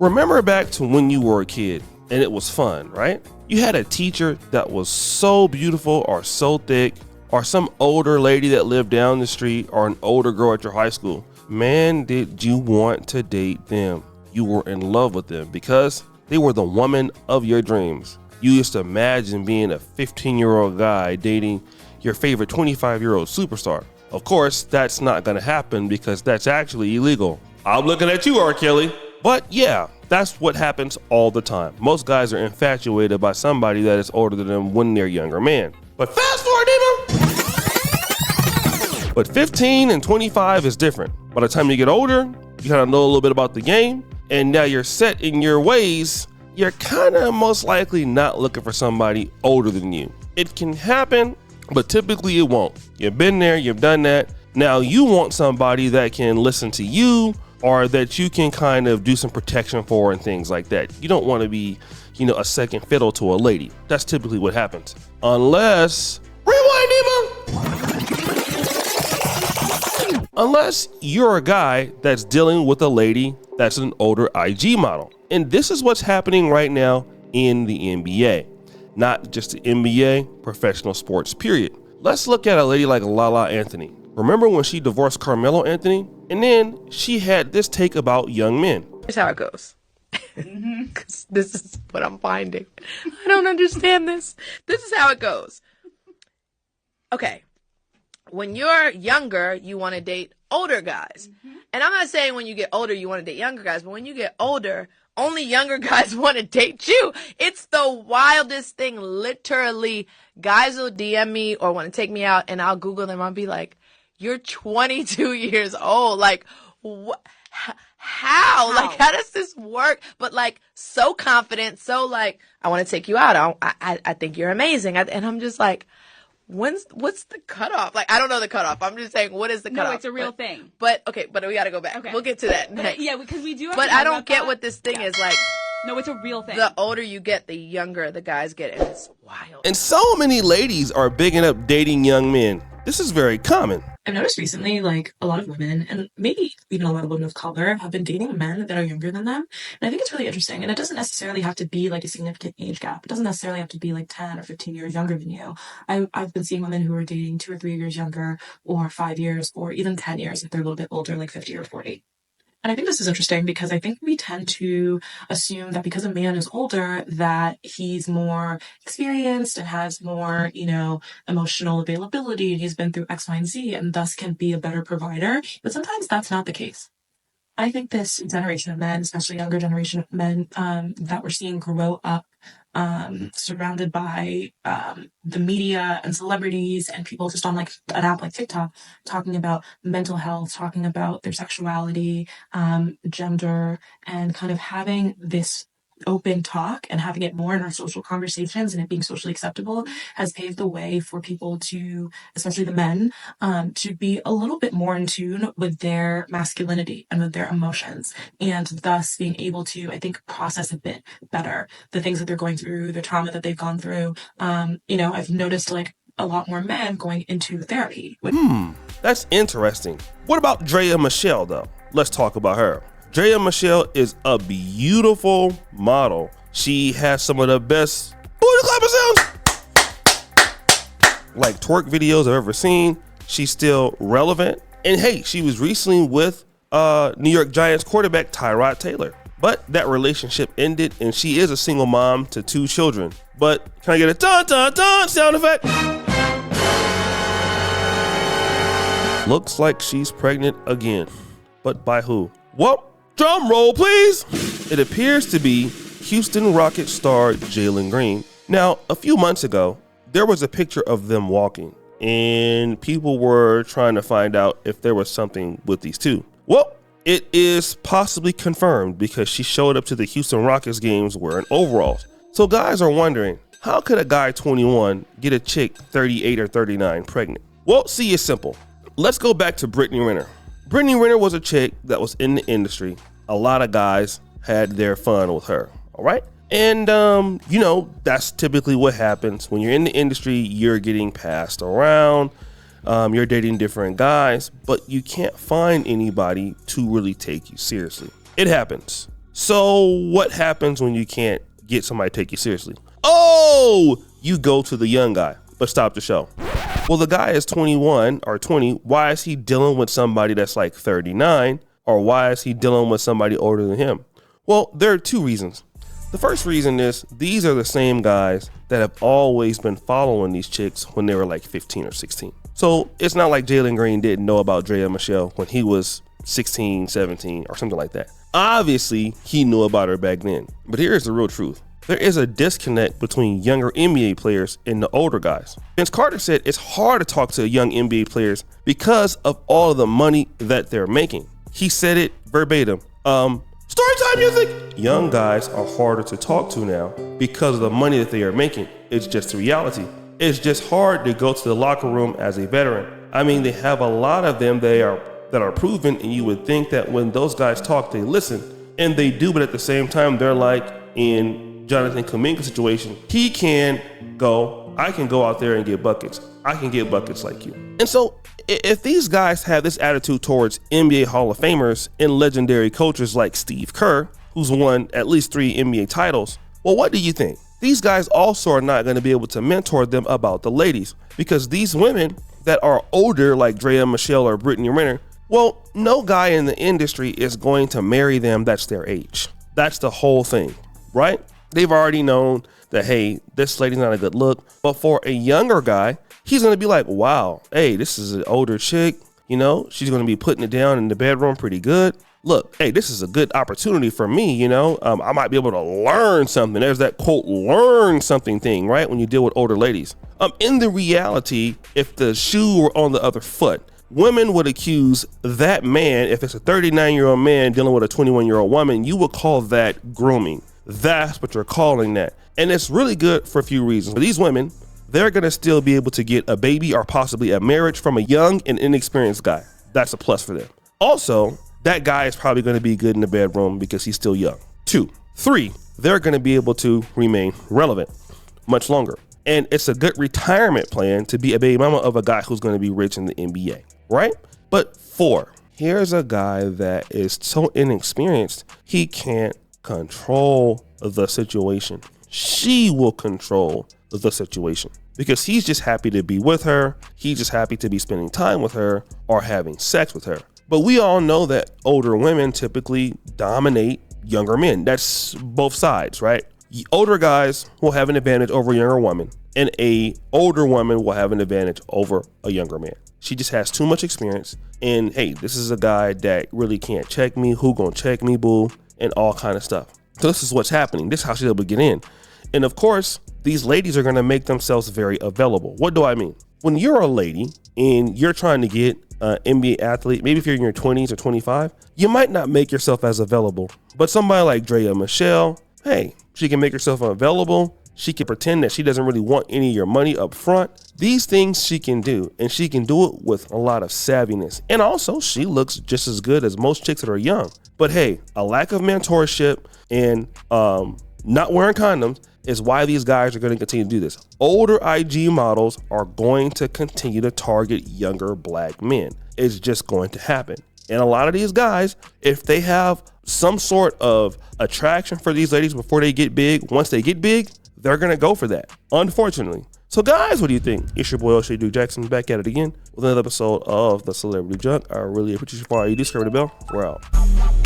Remember back to when you were a kid and it was fun, right? You had a teacher that was so beautiful or so thick, or some older lady that lived down the street, or an older girl at your high school. Man, did you want to date them. You were in love with them because they were the woman of your dreams. You used to imagine being a 15-year-old guy dating your favorite 25-year-old superstar. Of course, that's not gonna happen because that's actually illegal. I'm looking at you, R. Kelly. But yeah, that's what happens all the time. Most guys are infatuated by somebody that is older than them when they're younger man. But fast forward, Demo. But 15 and 25 is different. By the time you get older, you kind of know a little bit about the game, and now you're set in your ways. You're kind of most likely not looking for somebody older than you. It can happen, but typically it won't. You've been there, you've done that. Now you want somebody that can listen to you, or that you can kind of do some protection for and things like that. You don't want to be, a second fiddle to a lady. That's typically what happens. Unless, rewind, Emo! Unless you're a guy that's dealing with a lady that's an older IG model. And this is what's happening right now in the NBA. Not just the NBA, professional sports, period. Let's look at a lady like Lala Anthony. Remember when she divorced Carmelo Anthony? And then she had this take about young men. Here's how it goes. Because this is what I'm finding. I don't understand this. This is how it goes. Okay. When you're younger, you want to date older guys. And I'm not saying when you get older, you want to date younger guys. But when you get older, only younger guys want to date you. It's the wildest thing. Literally, guys will DM me or want to take me out, and I'll Google them. I'll be like, you're 22 years old. Like, how? Like, how does this work? But like, so confident. So like, I want to take you out. I think you're amazing. And I'm just like, what's the cutoff? Like, I don't know the cutoff. I'm just saying, what is the cutoff? No, it's a real thing. But okay, but we got to go back. Okay. We'll get to that next. Yeah, because we do have But I don't get what this thing is like. No, it's a real thing. The older you get, the younger the guys get. And it's wild. And so many ladies are bigging up dating young men. This is very common. I've noticed recently, like, a lot of women, and maybe even a lot of women of color, have been dating men that are younger than them. And I think it's really interesting. And it doesn't necessarily have to be, like, a significant age gap. It doesn't necessarily have to be, like, 10 or 15 years younger than you. I've been seeing women who are dating 2 or 3 years younger, or 5 years, or even 10 years if they're a little bit older, like 50 or 40. And I think this is interesting because I think we tend to assume that because a man is older, that he's more experienced and has more, emotional availability, and he's been through X, Y, and Z, and thus can be a better provider. But sometimes that's not the case. I think this generation of men, especially younger generation of men, that we're seeing grow up surrounded by the media and celebrities and people just on like an app like TikTok talking about mental health, talking about their sexuality, gender, and kind of having this open talk and having it more in our social conversations and it being socially acceptable has paved the way for people to, especially the men, to be a little bit more in tune with their masculinity and with their emotions, and thus being able to, I think, process a bit better the things that they're going through, the trauma that they've gone through. I've noticed like a lot more men going into therapy. That's interesting. What about Drea Michelle though? Let's talk about her. Drea Michelle is a beautiful model. She has some of the best booty clapper sounds, like twerk videos I've ever seen. She's still relevant. And hey, she was recently with New York Giants quarterback Tyrod Taylor. But that relationship ended and she is a single mom to 2 children. But can I get a dun dun dun sound effect? Looks like she's pregnant again. But by who? Well, drum roll, please. It appears to be Houston Rockets star Jalen Green. Now, a few months ago, there was a picture of them walking, and people were trying to find out if there was something with these two. Well, it is possibly confirmed because she showed up to the Houston Rockets games wearing overalls. So guys are wondering, how could a guy 21 get a chick 38 or 39 pregnant? Well, see, it's simple. Let's go back to Brittany Renner. Brittany Renner was a chick that was in the industry. A lot of guys had their fun with her, all right? And, that's typically what happens. When you're in the industry, you're getting passed around. You're dating different guys, but you can't find anybody to really take you seriously. It happens. So what happens when you can't get somebody to take you seriously? Oh, you go to the young guy. But stop the show. Well, the guy is 21 or 20. Why is he dealing with somebody that's like 39? Or why is he dealing with somebody older than him? Well, there are two reasons. The first reason is these are the same guys that have always been following these chicks when they were like 15 or 16. So it's not like Jalen Green didn't know about Drea Michelle when he was 16, 17 or something like that. Obviously, he knew about her back then. But here's the real truth. There is a disconnect between younger NBA players and the older guys. Vince Carter said it's hard to talk to young NBA players because of all of the money that they're making. He said it verbatim. Storytime music! Young guys are harder to talk to now because of the money that they are making. It's just the reality. It's just hard to go to the locker room as a veteran. I mean, they have a lot of them that are proven, and you would think that when those guys talk, they listen. And they do, but at the same time, they're like in Jonathan Kuminga's situation. He can go, I can go out there and get buckets. I can get buckets like you. And so if these guys have this attitude towards NBA Hall of Famers and legendary coaches like Steve Kerr, who's won at least 3 NBA titles, well, what do you think? These guys also are not going to be able to mentor them about the ladies, because these women that are older, like Drea Michelle or Brittany Renner, well, no guy in the industry is going to marry them that's their age. That's the whole thing, right? They've already known that, hey, this lady's not a good look. But for a younger guy, he's going to be like, wow, hey, this is an older chick. You know, she's going to be putting it down in the bedroom pretty good. Look, hey, this is a good opportunity for me. You know, I might be able to learn something. There's that quote, learn something thing, right? When you deal with older ladies. In the reality, if the shoe were on the other foot, women would accuse that man, if it's a 39-year-old man dealing with a 21-year-old woman, you would call that grooming. That's what you're calling that. And it's really good for a few reasons. For these women, they're going to still be able to get a baby or possibly a marriage from a young and inexperienced guy. That's a plus for them. Also, that guy is probably going to be good in the bedroom because he's still young. 2, 3, they're going to be able to remain relevant much longer. And it's a good retirement plan to be a baby mama of a guy who's going to be rich in the NBA, right? But 4, here's a guy that is so inexperienced, he can't control the situation. She will control the situation because he's just happy to be with her. He's just happy to be spending time with her or having sex with her. But we all know that older women typically dominate younger men. That's both sides, right? Older guys will have an advantage over a younger woman, and a older woman will have an advantage over a younger man. She just has too much experience. And hey, this is a guy that really can't check me. Who gonna check me, boo? And all kind of stuff. So this is what's happening. This is how she's able to get in. And of course, these ladies are going to make themselves very available. What do I mean? When you're a lady and you're trying to get an NBA athlete, maybe if you're in your 20s or 25, you might not make yourself as available. But somebody like Draya Michelle, hey, she can make herself available. She can pretend that she doesn't really want any of your money up front. These things she can do, and she can do it with a lot of savviness. And also, she looks just as good as most chicks that are young. But hey, a lack of mentorship and not wearing condoms is why these guys are going to continue to do this. Older IG models are going to continue to target younger black men. It's just going to happen. And a lot of these guys, if they have some sort of attraction for these ladies before they get big, once they get big, they're going to go for that, unfortunately. So guys, what do you think? It's your boy, O'Shea Duke Jackson, back at it again with another episode of The Celebrity Junk. I really appreciate you for all you do. Subscribe to the bell. We're out.